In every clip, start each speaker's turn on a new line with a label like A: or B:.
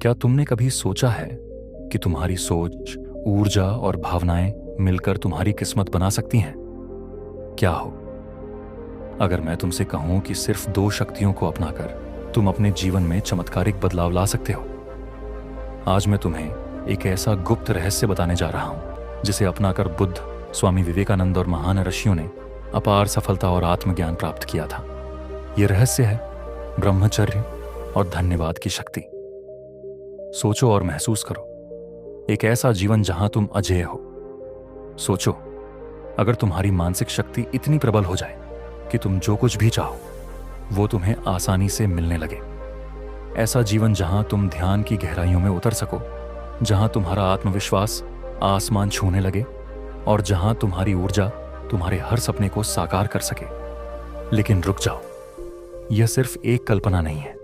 A: क्या तुमने कभी सोचा है कि तुम्हारी सोच, ऊर्जा और भावनाएं मिलकर तुम्हारी किस्मत बना सकती हैं? क्या हो अगर मैं तुमसे कहूं कि सिर्फ दो शक्तियों को अपनाकर तुम अपने जीवन में चमत्कारिक बदलाव ला सकते हो? आज मैं तुम्हें एक ऐसा गुप्त रहस्य बताने जा रहा हूं जिसे अपनाकर बुद्ध, स्वामी विवेकानंद और महान ऋषियों ने अपार सफलता और आत्मज्ञान प्राप्त किया था। यह रहस्य है ब्रह्मचर्य और धन्यवाद की शक्ति। सोचो और महसूस करो, एक ऐसा जीवन जहां तुम अजेय हो। सोचो, अगर तुम्हारी मानसिक शक्ति इतनी प्रबल हो जाए कि तुम जो कुछ भी चाहो वो तुम्हें आसानी से मिलने लगे। ऐसा जीवन जहां तुम ध्यान की गहराइयों में उतर सको, जहां तुम्हारा आत्मविश्वास आसमान छूने लगे और जहां तुम्हारी ऊर्जा तुम्हारे हर सपने को साकार कर सके। लेकिन रुक जाओ, यह सिर्फ एक कल्पना नहीं है,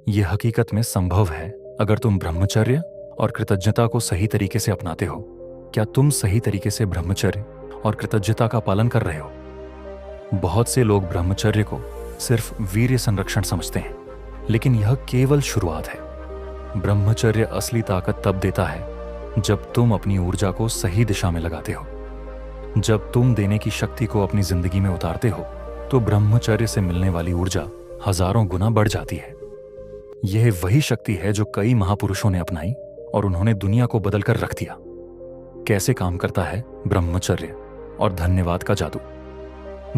A: यह हकीकत में संभव है अगर तुम ब्रह्मचर्य और कृतज्ञता को सही तरीके से अपनाते हो। क्या तुम सही तरीके से ब्रह्मचर्य और कृतज्ञता का पालन कर रहे हो? बहुत से लोग ब्रह्मचर्य को सिर्फ वीर्य संरक्षण समझते हैं, लेकिन यह केवल शुरुआत है। ब्रह्मचर्य असली ताकत तब देता है जब तुम अपनी ऊर्जा को सही दिशा में लगाते हो। जब तुम देने की शक्ति को अपनी जिंदगी में उतारते हो तो ब्रह्मचर्य से मिलने वाली ऊर्जा हजारों गुना बढ़ जाती है। यह वही शक्ति है जो कई महापुरुषों ने अपनाई और उन्होंने दुनिया को बदलकर रख दिया। कैसे काम करता है ब्रह्मचर्य और धन्यवाद का जादू?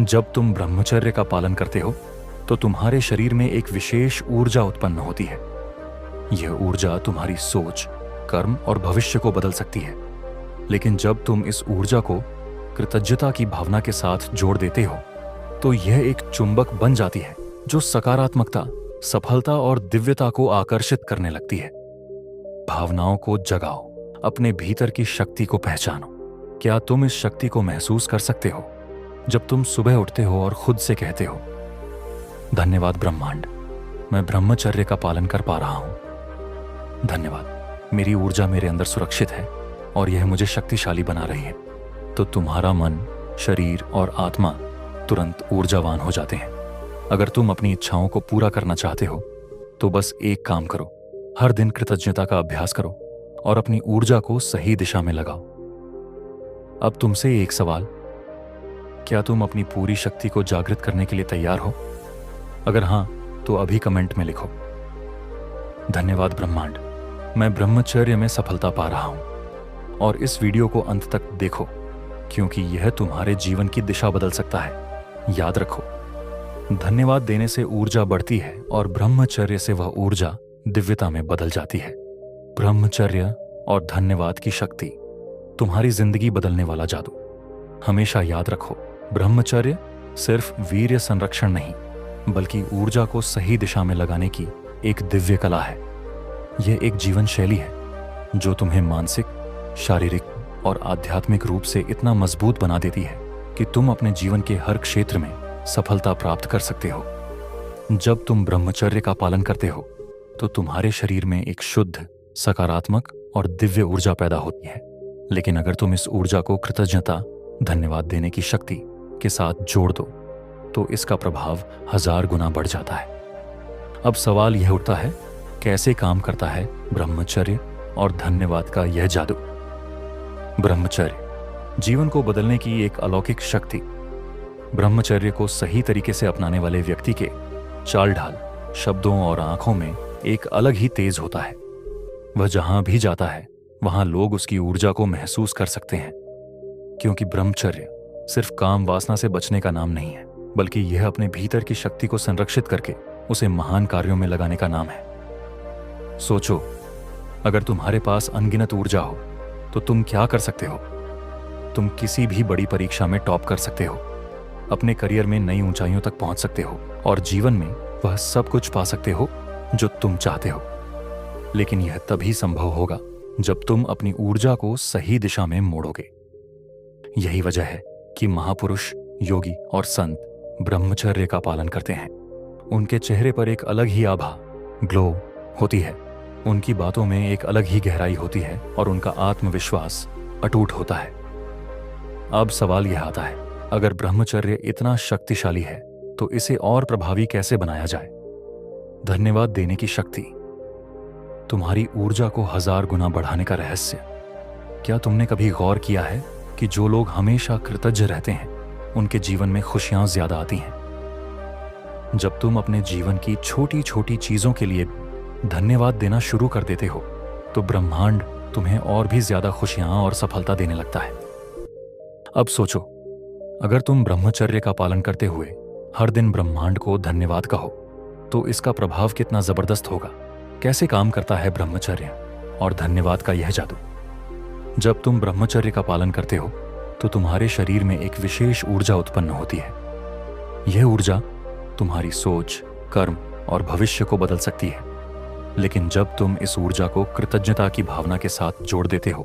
A: जब तुम ब्रह्मचर्य का पालन करते हो तो तुम्हारे शरीर में एक विशेष ऊर्जा उत्पन्न होती है। यह ऊर्जा तुम्हारी सोच, कर्म और भविष्य को बदल सकती है। लेकिन जब तुम इस ऊर्जा को कृतज्ञता की भावना के साथ जोड़ देते हो तो यह एक चुंबक बन जाती है जो सकारात्मकता, सफलता और दिव्यता को आकर्षित करने लगती है। भावनाओं को जगाओ, अपने भीतर की शक्ति को पहचानो। क्या तुम इस शक्ति को महसूस कर सकते हो जब तुम सुबह उठते हो और खुद से कहते हो, धन्यवाद ब्रह्मांड, मैं ब्रह्मचर्य का पालन कर पा रहा हूं। धन्यवाद, मेरी ऊर्जा मेरे अंदर सुरक्षित है और यह मुझे शक्तिशाली बना रही है। तो तुम्हारा मन, शरीर और आत्मा तुरंत ऊर्जावान हो जाते हैं। अगर तुम अपनी इच्छाओं को पूरा करना चाहते हो तो बस एक काम करो, हर दिन कृतज्ञता का अभ्यास करो और अपनी ऊर्जा को सही दिशा में लगाओ। अब तुमसे एक सवाल, क्या तुम अपनी पूरी शक्ति को जागृत करने के लिए तैयार हो? अगर हां, तो अभी कमेंट में लिखो, धन्यवाद ब्रह्मांड, मैं ब्रह्मचर्य में सफलता पा रहा हूं। और इस वीडियो को अंत तक देखो, क्योंकि यह तुम्हारे जीवन की दिशा बदल सकता है। याद रखो, धन्यवाद देने से ऊर्जा बढ़ती है और ब्रह्मचर्य से वह ऊर्जा दिव्यता में बदल जाती है। ब्रह्मचर्य और धन्यवाद की शक्ति, तुम्हारी जिंदगी बदलने वाला जादू। हमेशा याद रखो, ब्रह्मचर्य सिर्फ वीर्य संरक्षण नहीं, बल्कि ऊर्जा को सही दिशा में लगाने की एक दिव्य कला है। यह एक जीवन शैली है जो तुम्हें मानसिक, शारीरिक और आध्यात्मिक रूप से इतना मजबूत बना देती है कि तुम अपने जीवन के हर क्षेत्र में सफलता प्राप्त कर सकते हो। जब तुम ब्रह्मचर्य का पालन करते हो तो तुम्हारे शरीर में एक शुद्ध, सकारात्मक और दिव्य ऊर्जा पैदा होती है। लेकिन अगर तुम इस ऊर्जा को कृतज्ञता, धन्यवाद देने की शक्ति के साथ जोड़ दो तो इसका प्रभाव 1000 गुना बढ़ जाता है। अब सवाल यह उठता है, कैसे काम करता है ब्रह्मचर्य और धन्यवाद का यह जादू? ब्रह्मचर्य जीवन को बदलने की एक अलौकिक शक्ति। ब्रह्मचर्य को सही तरीके से अपनाने वाले व्यक्ति के चाल ढाल, शब्दों और आंखों में एक अलग ही तेज होता है। वह जहां भी जाता है वहां लोग उसकी ऊर्जा को महसूस कर सकते हैं, क्योंकि ब्रह्मचर्य सिर्फ काम वासना से बचने का नाम नहीं है, बल्कि यह अपने भीतर की शक्ति को संरक्षित करके उसे महान कार्यों में लगाने का नाम है। सोचो, अगर तुम्हारे पास अनगिनत ऊर्जा हो तो तुम क्या कर सकते हो? तुम किसी भी बड़ी परीक्षा में टॉप कर सकते हो, अपने करियर में नई ऊंचाइयों तक पहुंच सकते हो और जीवन में वह सब कुछ पा सकते हो जो तुम चाहते हो। लेकिन यह तभी संभव होगा जब तुम अपनी ऊर्जा को सही दिशा में मोड़ोगे। यही वजह है कि महापुरुष, योगी और संत ब्रह्मचर्य का पालन करते हैं। उनके चेहरे पर एक अलग ही आभा, ग्लो होती है, उनकी बातों में एक अलग ही गहराई होती है और उनका आत्मविश्वास अटूट होता है। अब सवाल यह आता है, अगर ब्रह्मचर्य इतना शक्तिशाली है तो इसे और प्रभावी कैसे बनाया जाए? धन्यवाद देने की शक्ति। तुम्हारी ऊर्जा को 1000 गुना बढ़ाने का रहस्य। क्या तुमने कभी गौर किया है कि जो लोग हमेशा कृतज्ञ रहते हैं उनके जीवन में खुशियां ज्यादा आती हैं? जब तुम अपने जीवन की छोटी छोटी चीजों के लिए धन्यवाद देना शुरू कर देते हो तो ब्रह्मांड तुम्हें और भी ज्यादा खुशियां और सफलता देने लगता है। अब सोचो, अगर तुम ब्रह्मचर्य का पालन करते हुए हर दिन ब्रह्मांड को धन्यवाद कहो तो इसका प्रभाव कितना जबरदस्त होगा। कैसे काम करता है ब्रह्मचर्य और धन्यवाद का यह जादू? जब तुम ब्रह्मचर्य का पालन करते हो तो तुम्हारे शरीर में एक विशेष ऊर्जा उत्पन्न होती है। यह ऊर्जा तुम्हारी सोच, कर्म और भविष्य को बदल सकती है। लेकिन जब तुम इस ऊर्जा को कृतज्ञता की भावना के साथ जोड़ देते हो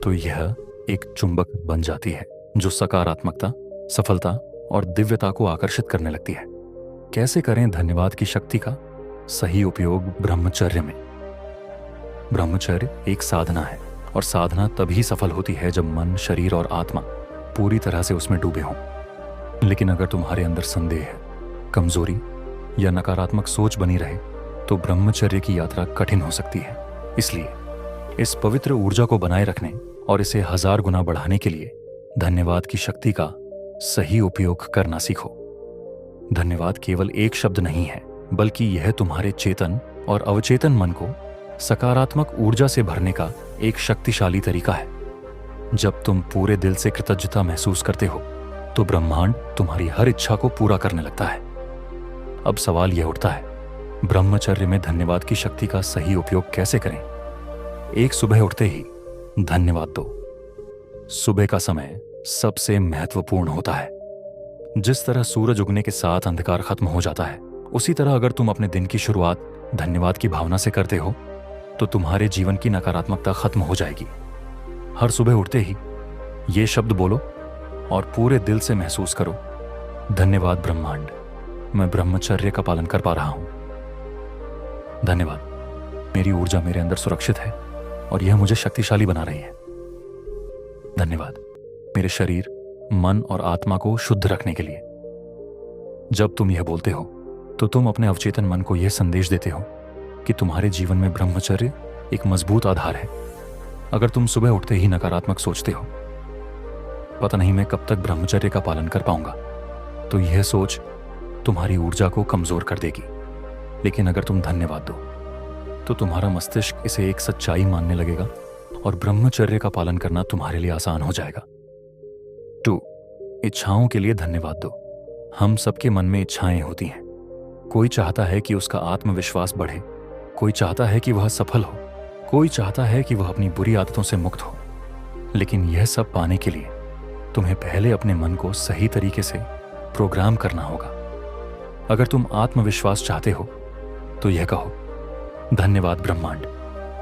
A: तो यह एक चुंबक बन जाती है जो सकारात्मकता, सफलता और दिव्यता को आकर्षित करने लगती है। कैसे करें धन्यवाद की शक्ति का सही उपयोग ब्रह्मचर्य में? ब्रह्मचर्य एक साधना है और साधना तभी सफल होती है जब मन, शरीर और आत्मा पूरी तरह से उसमें डूबे हों। लेकिन अगर तुम्हारे अंदर संदेह, कमजोरी या नकारात्मक सोच बनी रहे तो ब्रह्मचर्य की यात्रा कठिन हो सकती है। इसलिए इस पवित्र ऊर्जा को बनाए रखने और इसे 1000 गुना बढ़ाने के लिए धन्यवाद की शक्ति का सही उपयोग करना सीखो। धन्यवाद केवल एक शब्द नहीं है, बल्कि यह तुम्हारे चेतन और अवचेतन मन को सकारात्मक ऊर्जा से भरने का एक शक्तिशाली तरीका है। जब तुम पूरे दिल से कृतज्ञता महसूस करते हो तो ब्रह्मांड तुम्हारी हर इच्छा को पूरा करने लगता है। अब सवाल यह उठता है, ब्रह्मचर्य में धन्यवाद की शक्ति का सही उपयोग कैसे करें? एक सुबह उठते ही धन्यवाद दो। सुबह का समय सबसे महत्वपूर्ण होता है। जिस तरह सूरज उगने के साथ अंधकार खत्म हो जाता है, उसी तरह अगर तुम अपने दिन की शुरुआत धन्यवाद की भावना से करते हो तो तुम्हारे जीवन की नकारात्मकता खत्म हो जाएगी। हर सुबह उठते ही ये शब्द बोलो और पूरे दिल से महसूस करो, धन्यवाद ब्रह्मांड, मैं ब्रह्मचर्य का पालन कर पा रहा हूं। धन्यवाद, मेरी ऊर्जा मेरे अंदर सुरक्षित है और यह मुझे शक्तिशाली बना रही है। धन्यवाद मेरे शरीर, मन और आत्मा को शुद्ध रखने के लिए। जब तुम यह बोलते हो तो तुम अपने अवचेतन मन को यह संदेश देते हो कि तुम्हारे जीवन में ब्रह्मचर्य एक मजबूत आधार है। अगर तुम सुबह उठते ही नकारात्मक सोचते हो, पता नहीं मैं कब तक ब्रह्मचर्य का पालन कर पाऊंगा, तो यह सोच तुम्हारी ऊर्जा को कमजोर कर देगी। लेकिन अगर तुम धन्यवाद दो तो तुम्हारा मस्तिष्क इसे एक सच्चाई मानने लगेगा और ब्रह्मचर्य का पालन करना तुम्हारे लिए आसान हो जाएगा। 2. इच्छाओं के लिए धन्यवाद दो। हम सबके मन में इच्छाएं होती हैं। कोई चाहता है कि उसका आत्मविश्वास बढ़े, कोई चाहता है कि वह सफल हो, कोई चाहता है कि वह अपनी बुरी आदतों से मुक्त हो। लेकिन यह सब पाने के लिए तुम्हें पहले अपने मन को सही तरीके से प्रोग्राम करना होगा। अगर तुम आत्मविश्वास चाहते हो तो यह कहो, धन्यवाद ब्रह्मांड,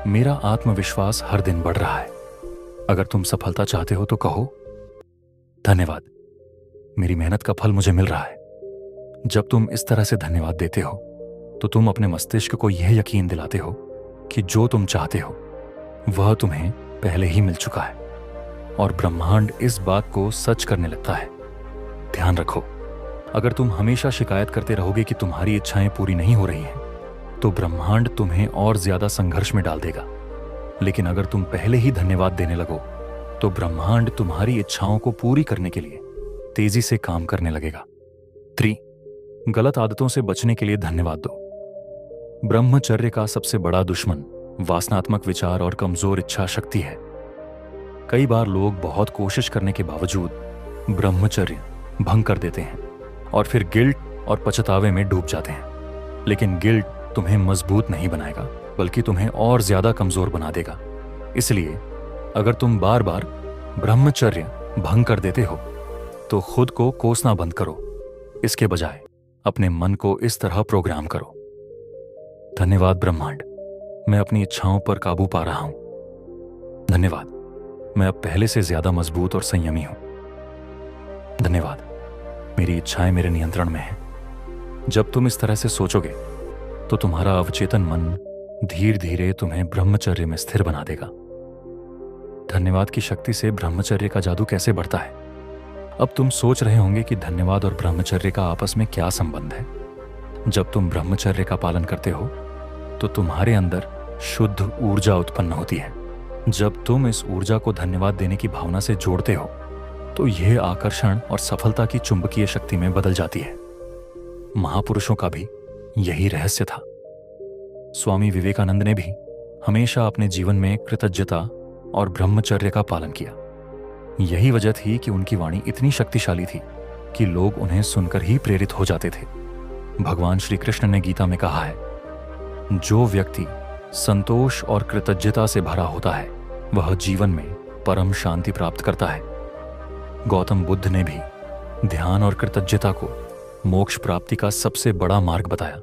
A: मेरा आत्मविश्वास हर दिन बढ़ रहा है। अगर तुम सफलता चाहते हो तो कहो, धन्यवाद, मेरी मेहनत का फल मुझे मिल रहा है। जब तुम इस तरह से धन्यवाद देते हो तो तुम अपने मस्तिष्क को यह यकीन दिलाते हो कि जो तुम चाहते हो वह तुम्हें पहले ही मिल चुका है और ब्रह्मांड इस बात को सच करने लगता है। ध्यान रखो, अगर तुम हमेशा शिकायत करते रहोगे कि तुम्हारी इच्छाएं पूरी नहीं हो रही हैं, तो ब्रह्मांड तुम्हें और ज्यादा संघर्ष में डाल देगा। लेकिन अगर तुम पहले ही धन्यवाद देने लगो तो ब्रह्मांड तुम्हारी इच्छाओं को पूरी करने के लिए तेजी से काम करने लगेगा। 3. गलत आदतों से बचने के लिए धन्यवाद दो। ब्रह्मचर्य का सबसे बड़ा दुश्मन वासनात्मक विचार और कमजोर इच्छा शक्ति है। कई बार लोग बहुत कोशिश करने के बावजूद ब्रह्मचर्य भंग कर देते हैं और फिर गिल्ट और पछतावे में डूब जाते हैं। लेकिन गिल्ट तुम्हें मजबूत नहीं बनाएगा, बल्कि तुम्हें और ज्यादा कमजोर बना देगा। इसलिए अगर तुम बार बार ब्रह्मचर्य भंग कर देते हो तो खुद को कोसना बंद करो। इसके बजाय अपने मन को इस तरह प्रोग्राम करो, धन्यवाद ब्रह्मांड, मैं अपनी इच्छाओं पर काबू पा रहा हूं। धन्यवाद, मैं अब पहले से ज्यादा मजबूत और संयमी हूं। धन्यवाद, मेरी इच्छाएं मेरे नियंत्रण में हैं। जब तुम इस तरह से सोचोगे तो तुम्हारा अवचेतन मन धीरे धीरे तुम्हें ब्रह्मचर्य में स्थिर बना देगा। धन्यवाद की शक्ति से ब्रह्मचर्य का जादू कैसे बढ़ता है? अब तुम सोच रहे होंगे कि धन्यवाद और ब्रह्मचर्य का आपस में क्या संबंध है। जब तुम ब्रह्मचर्य का पालन करते हो तो तुम्हारे अंदर शुद्ध ऊर्जा उत्पन्न होती है। जब तुम इस ऊर्जा को धन्यवाद देने की भावना से जोड़ते हो तो यह आकर्षण और सफलता की चुंबकीय शक्ति में बदल जाती है। महापुरुषों का भी यही रहस्य था। स्वामी विवेकानंद ने भी हमेशा अपने जीवन में कृतज्ञता और ब्रह्मचर्य का पालन किया। यही वजह थी कि उनकी वाणी इतनी शक्तिशाली थी कि लोग उन्हें सुनकर ही प्रेरित हो जाते थे। भगवान श्री कृष्ण ने गीता में कहा है, जो व्यक्ति संतोष और कृतज्ञता से भरा होता है वह जीवन में परम शांति प्राप्त करता है। गौतम बुद्ध ने भी ध्यान और कृतज्ञता को मोक्ष प्राप्ति का सबसे बड़ा मार्ग बताया।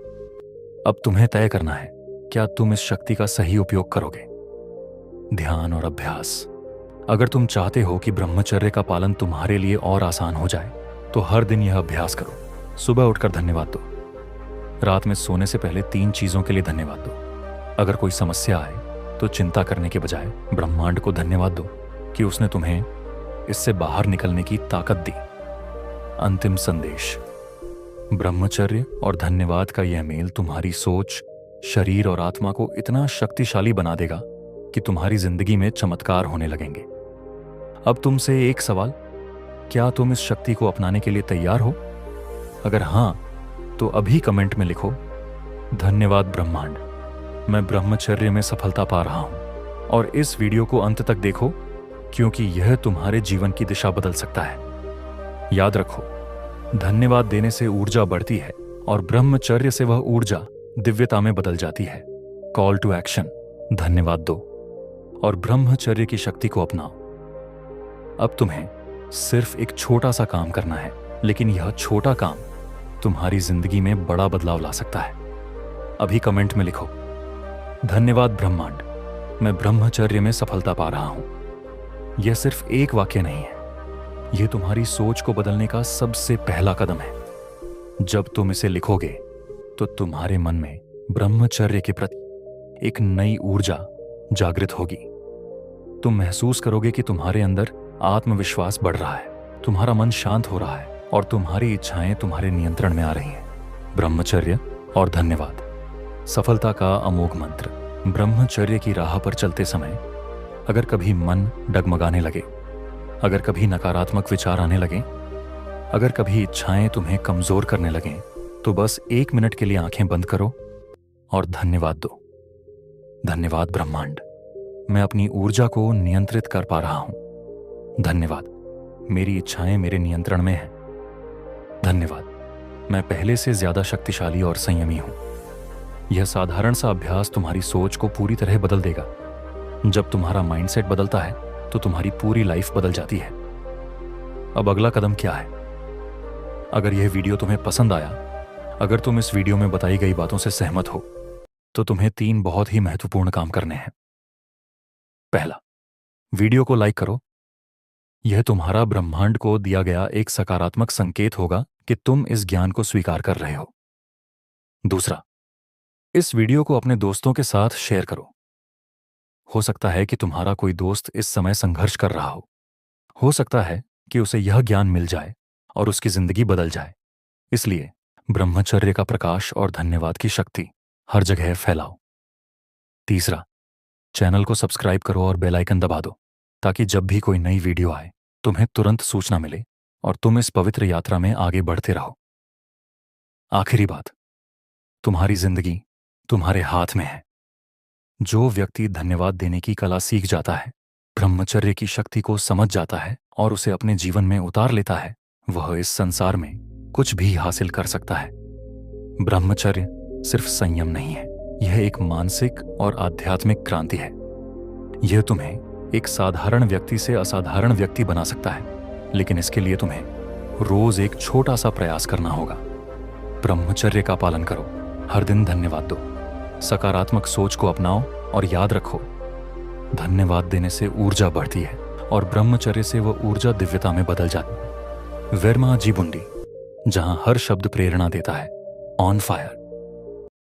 A: अब तुम्हें तय करना है, क्या तुम इस शक्ति का सही उपयोग करोगे? ध्यान और अभ्यास। अगर तुम चाहते हो कि ब्रह्मचर्य का पालन तुम्हारे लिए और आसान हो जाए तो हर दिन यह अभ्यास करो। सुबह उठकर धन्यवाद दो। रात में सोने से पहले 3 चीजों के लिए धन्यवाद दो। अगर कोई समस्या आए तो चिंता करने के बजाय ब्रह्मांड को धन्यवाद दो कि उसने तुम्हें इससे बाहर निकलने की ताकत दी। अंतिम संदेश, ब्रह्मचर्य और धन्यवाद का यह मेल तुम्हारी सोच, शरीर और आत्मा को इतना शक्तिशाली बना देगा कि तुम्हारी जिंदगी में चमत्कार होने लगेंगे। अब तुमसे एक सवाल, क्या तुम इस शक्ति को अपनाने के लिए तैयार हो? अगर हां, तो अभी कमेंट में लिखो, धन्यवाद ब्रह्मांड, मैं ब्रह्मचर्य में सफलता पा रहा हूं। और इस वीडियो को अंत तक देखो क्योंकि यह तुम्हारे जीवन की दिशा बदल सकता है। याद रखो, धन्यवाद देने से ऊर्जा बढ़ती है और ब्रह्मचर्य से वह ऊर्जा दिव्यता में बदल जाती है। कॉल टू एक्शन, धन्यवाद दो और ब्रह्मचर्य की शक्ति को अपनाओ। अब तुम्हें सिर्फ एक छोटा सा काम करना है, लेकिन यह छोटा काम तुम्हारी जिंदगी में बड़ा बदलाव ला सकता है। अभी कमेंट में लिखो, धन्यवाद ब्रह्मांड, मैं ब्रह्मचर्य में सफलता पा रहा हूं। यह सिर्फ एक वाक्य नहीं है, यह तुम्हारी सोच को बदलने का सबसे पहला कदम है। जब तुम इसे लिखोगे तो तुम्हारे मन में ब्रह्मचर्य के प्रति एक नई ऊर्जा जागृत होगी। तुम महसूस करोगे कि तुम्हारे अंदर आत्मविश्वास बढ़ रहा है, तुम्हारा मन शांत हो रहा है और तुम्हारी इच्छाएं तुम्हारे नियंत्रण में आ रही हैं। ब्रह्मचर्य और धन्यवाद, सफलता का अमोघ मंत्र। ब्रह्मचर्य की राह पर चलते समय अगर कभी मन डगमगाने लगे, अगर कभी नकारात्मक विचार आने लगे, अगर कभी इच्छाएं तुम्हें कमजोर करने लगें, तो बस 1 मिनट के लिए आंखें बंद करो और धन्यवाद दो। धन्यवाद ब्रह्मांड, मैं अपनी ऊर्जा को नियंत्रित कर पा रहा हूं। धन्यवाद, मेरी इच्छाएं मेरे नियंत्रण में हैं। धन्यवाद, मैं पहले से ज्यादा शक्तिशाली और संयमी हूं। यह साधारण सा अभ्यास तुम्हारी सोच को पूरी तरह बदल देगा। जब तुम्हारा माइंडसेट बदलता है तो तुम्हारी पूरी लाइफ बदल जाती है। अब अगला कदम क्या है? अगर यह वीडियो तुम्हें पसंद आया, अगर तुम इस वीडियो में बताई गई बातों से सहमत हो, तो तुम्हें 3 बहुत ही महत्वपूर्ण काम करने हैं। पहला, वीडियो को लाइक करो। यह तुम्हारा ब्रह्मांड को दिया गया एक सकारात्मक संकेत होगा कि तुम इस ज्ञान को स्वीकार कर रहे हो। दूसरा, इस वीडियो को अपने दोस्तों के साथ शेयर करो। हो सकता है कि तुम्हारा कोई दोस्त इस समय संघर्ष कर रहा हो सकता है कि उसे यह ज्ञान मिल जाए और उसकी जिंदगी बदल जाए। इसलिए ब्रह्मचर्य का प्रकाश और धन्यवाद की शक्ति हर जगह फैलाओ। तीसरा, चैनल को सब्सक्राइब करो और बेल आइकन दबा दो ताकि जब भी कोई नई वीडियो आए तुम्हें तुरंत सूचना मिले और तुम इस पवित्र यात्रा में आगे बढ़ते रहो। आखिरी बात, तुम्हारी जिंदगी तुम्हारे हाथ में है। जो व्यक्ति धन्यवाद देने की कला सीख जाता है, ब्रह्मचर्य की शक्ति को समझ जाता है और उसे अपने जीवन में उतार लेता है, वह इस संसार में कुछ भी हासिल कर सकता है। ब्रह्मचर्य सिर्फ संयम नहीं है, यह एक मानसिक और आध्यात्मिक क्रांति है। यह तुम्हें एक साधारण व्यक्ति से असाधारण व्यक्ति बना सकता है, लेकिन इसके लिए तुम्हें रोज एक छोटा सा प्रयास करना होगा। ब्रह्मचर्य का पालन करो, हर दिन धन्यवाद दो, सकारात्मक सोच को अपनाओ और याद रखो, धन्यवाद देने से ऊर्जा बढ़ती है और ब्रह्मचर्य से वह ऊर्जा दिव्यता में बदल जाती है। वेरमा जी बुंडी, जहां हर शब्द प्रेरणा देता है। On fire.